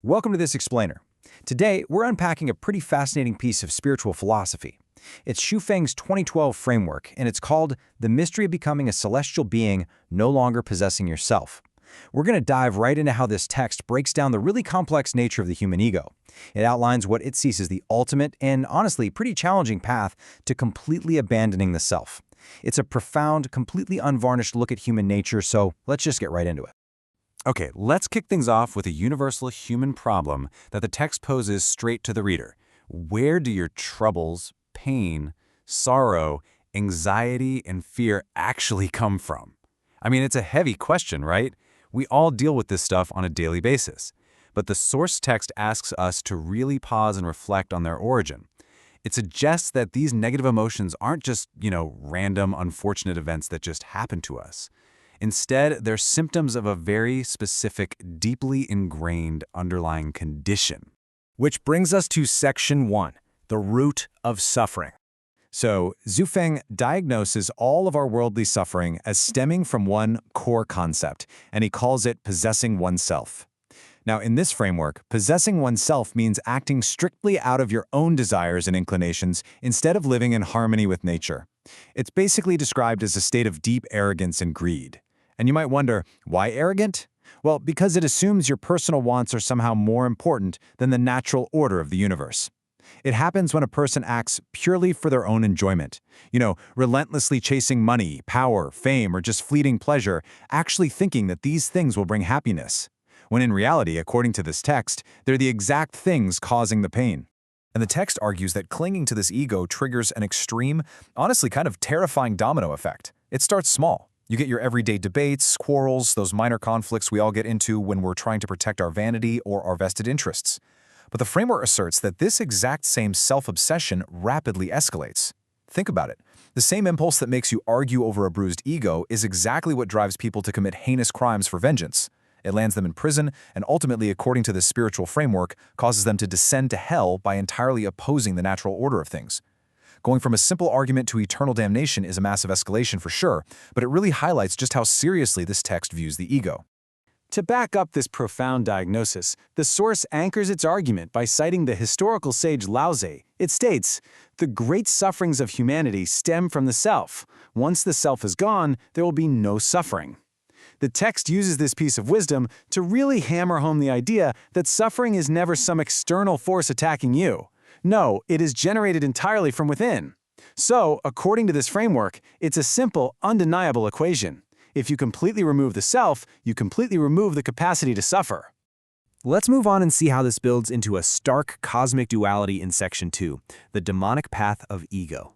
Welcome to This Explainer. Today, we're unpacking a pretty fascinating piece of spiritual philosophy. It's Xu Feng's 2012 framework, and it's called The Mystery of Becoming a Celestial Being No Longer Possessing Yourself. We're going to dive right into how this text breaks down the really complex nature of the human ego. It outlines what it sees as the ultimate and, honestly, pretty challenging path to completely abandoning the self. It's a profound, completely unvarnished look at human nature, so let's just get right into it. Okay, let's kick things off with a universal human problem that the text poses straight to the reader. Where do your troubles, pain, sorrow, anxiety, and fear actually come from? I mean, it's a heavy question, right? We all deal with this stuff on a daily basis. But the source text asks us to really pause and reflect on their origin. It suggests that these negative emotions aren't just, random, unfortunate events that just happen to us. Instead, they're symptoms of a very specific, deeply ingrained underlying condition. Which brings us to Section 1, the root of suffering. So, Xu Feng diagnoses all of our worldly suffering as stemming from one core concept, and he calls it possessing oneself. Now, in this framework, possessing oneself means acting strictly out of your own desires and inclinations instead of living in harmony with nature. It's basically described as a state of deep arrogance and greed. And you might wonder, why arrogant? Well, because it assumes your personal wants are somehow more important than the natural order of the universe. It happens when a person acts purely for their own enjoyment, relentlessly chasing money, power, fame, or just fleeting pleasure, actually thinking that these things will bring happiness. When in reality, according to this text, they're the exact things causing the pain. And the text argues that clinging to this ego triggers an extreme, honestly kind of terrifying domino effect. It starts small. You get your everyday debates, quarrels, those minor conflicts we all get into when we're trying to protect our vanity or our vested interests. But the framework asserts that this exact same self-obsession rapidly escalates. Think about it. The same impulse that makes you argue over a bruised ego is exactly what drives people to commit heinous crimes for vengeance. It lands them in prison and ultimately, according to this spiritual framework, causes them to descend to hell by entirely opposing the natural order of things. Going from a simple argument to eternal damnation is a massive escalation for sure, but it really highlights just how seriously this text views the ego. To back up this profound diagnosis, the source anchors its argument by citing the historical sage Lao Tzu. It states, "The great sufferings of humanity stem from the self. Once the self is gone, there will be no suffering." The text uses this piece of wisdom to really hammer home the idea that suffering is never some external force attacking you. No, it is generated entirely from within. So, according to this framework, it's a simple, undeniable equation. If you completely remove the self, you completely remove the capacity to suffer. Let's move on and see how this builds into a stark cosmic duality in Section 2, the demonic path of ego.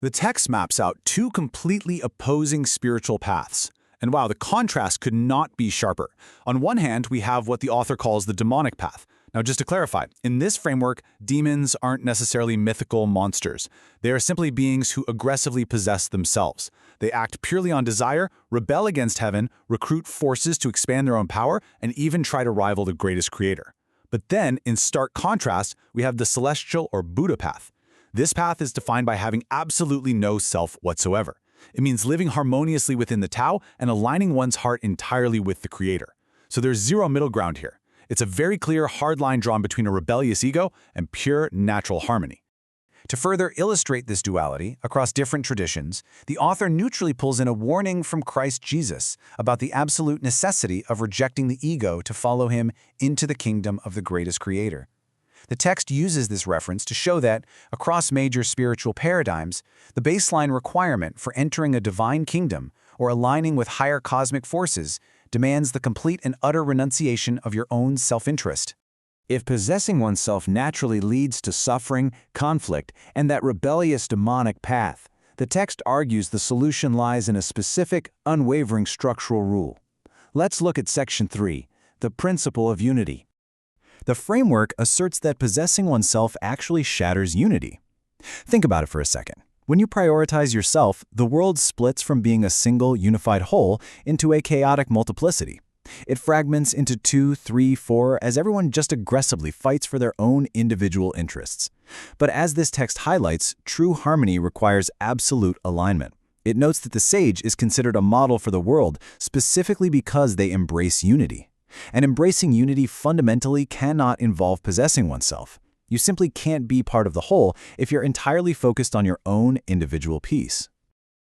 The text maps out two completely opposing spiritual paths. And wow, the contrast could not be sharper. On one hand, we have what the author calls the demonic path. Now, just to clarify, in this framework, demons aren't necessarily mythical monsters. They are simply beings who aggressively possess themselves. They act purely on desire, rebel against heaven, recruit forces to expand their own power, and even try to rival the greatest creator. But then, in stark contrast, we have the celestial or Buddha path. This path is defined by having absolutely no self whatsoever. It means living harmoniously within the Tao and aligning one's heart entirely with the Creator. So there's zero middle ground here. It's a very clear, hard line drawn between a rebellious ego and pure natural harmony. To further illustrate this duality across different traditions, the author neutrally pulls in a warning from Christ Jesus about the absolute necessity of rejecting the ego to follow him into the kingdom of the greatest Creator. The text uses this reference to show that, across major spiritual paradigms, the baseline requirement for entering a divine kingdom or aligning with higher cosmic forces demands the complete and utter renunciation of your own self-interest. If possessing oneself naturally leads to suffering, conflict, and that rebellious demonic path, the text argues the solution lies in a specific, unwavering structural rule. Let's look at Section 3, the principle of unity. The framework asserts that possessing oneself actually shatters unity. Think about it for a second. When you prioritize yourself, the world splits from being a single, unified whole into a chaotic multiplicity. It fragments into 2, 3, 4 as everyone just aggressively fights for their own individual interests. But as this text highlights, true harmony requires absolute alignment. It notes that the sage is considered a model for the world specifically because they embrace unity. And embracing unity fundamentally cannot involve possessing oneself. You simply can't be part of the whole if you're entirely focused on your own individual piece.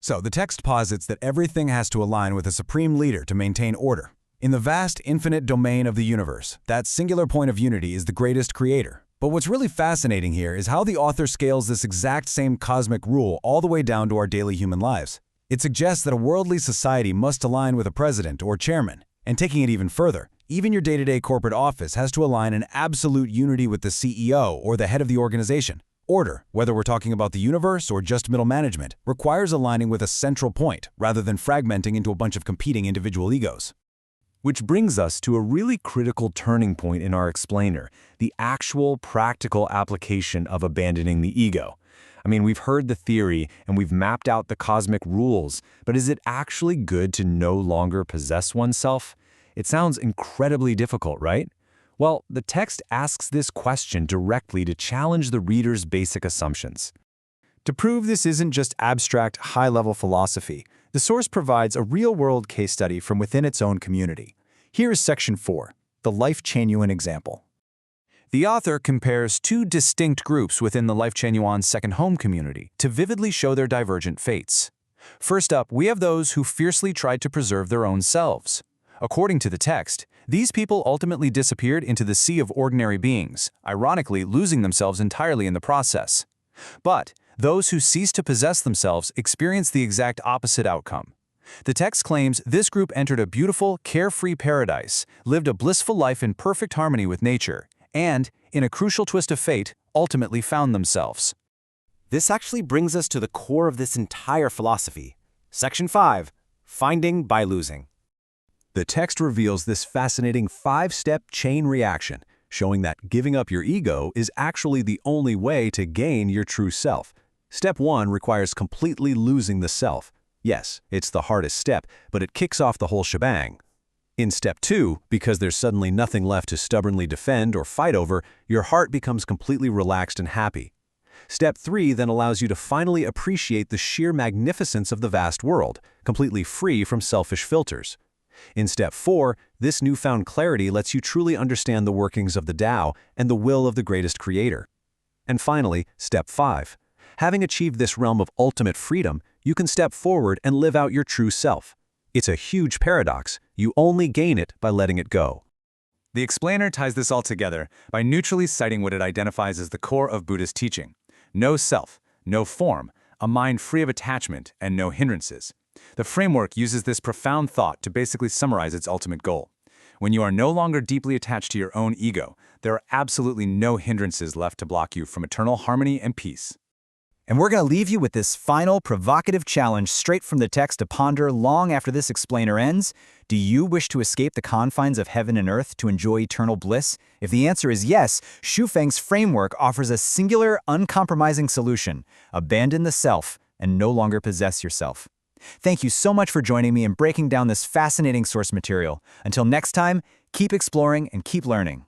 So the text posits that everything has to align with a supreme leader to maintain order. In the vast, infinite domain of the universe, that singular point of unity is the greatest creator. But what's really fascinating here is how the author scales this exact same cosmic rule all the way down to our daily human lives. It suggests that a worldly society must align with a president or chairman. And taking it even further, even your day-to-day corporate office has to align in absolute unity with the CEO or the head of the organization. Order, whether we're talking about the universe or just middle management, requires aligning with a central point rather than fragmenting into a bunch of competing individual egos. Which brings us to a really critical turning point in our explainer, the actual practical application of abandoning the ego. I mean, we've heard the theory and we've mapped out the cosmic rules, but is it actually good to no longer possess oneself? It sounds incredibly difficult, right? Well, the text asks this question directly to challenge the reader's basic assumptions. To prove this isn't just abstract, high-level philosophy, the source provides a real-world case study from within its own community. Here is Section 4, the Life Genuine example. The author compares two distinct groups within the Life Genuine Second Home community to vividly show their divergent fates. First up, we have those who fiercely tried to preserve their own selves. According to the text, these people ultimately disappeared into the sea of ordinary beings, ironically losing themselves entirely in the process. But those who ceased to possess themselves experienced the exact opposite outcome. The text claims this group entered a beautiful, carefree paradise, lived a blissful life in perfect harmony with nature, and, in a crucial twist of fate, ultimately found themselves. This actually brings us to the core of this entire philosophy. Section 5, Finding by Losing. The text reveals this fascinating 5-step chain reaction, showing that giving up your ego is actually the only way to gain your true self. Step 1 requires completely losing the self. Yes, it's the hardest step, but it kicks off the whole shebang. In Step 2, because there's suddenly nothing left to stubbornly defend or fight over, your heart becomes completely relaxed and happy. Step 3 then allows you to finally appreciate the sheer magnificence of the vast world, completely free from selfish filters. In Step 4, this newfound clarity lets you truly understand the workings of the Tao and the will of the greatest creator. And finally, Step 5. Having achieved this realm of ultimate freedom, you can step forward and live out your true self. It's a huge paradox. You only gain it by letting it go. The explainer ties this all together by neutrally citing what it identifies as the core of Buddhist teaching: no self, no form, a mind free of attachment, and no hindrances. The framework uses this profound thought to basically summarize its ultimate goal. When you are no longer deeply attached to your own ego, there are absolutely no hindrances left to block you from eternal harmony and peace. And we're going to leave you with this final provocative challenge straight from the text to ponder long after this explainer ends. Do you wish to escape the confines of heaven and earth to enjoy eternal bliss? If the answer is yes, Xu Feng's framework offers a singular, uncompromising solution: abandon the self and no longer possess yourself. Thank you so much for joining me in breaking down this fascinating source material. Until next time, keep exploring and keep learning.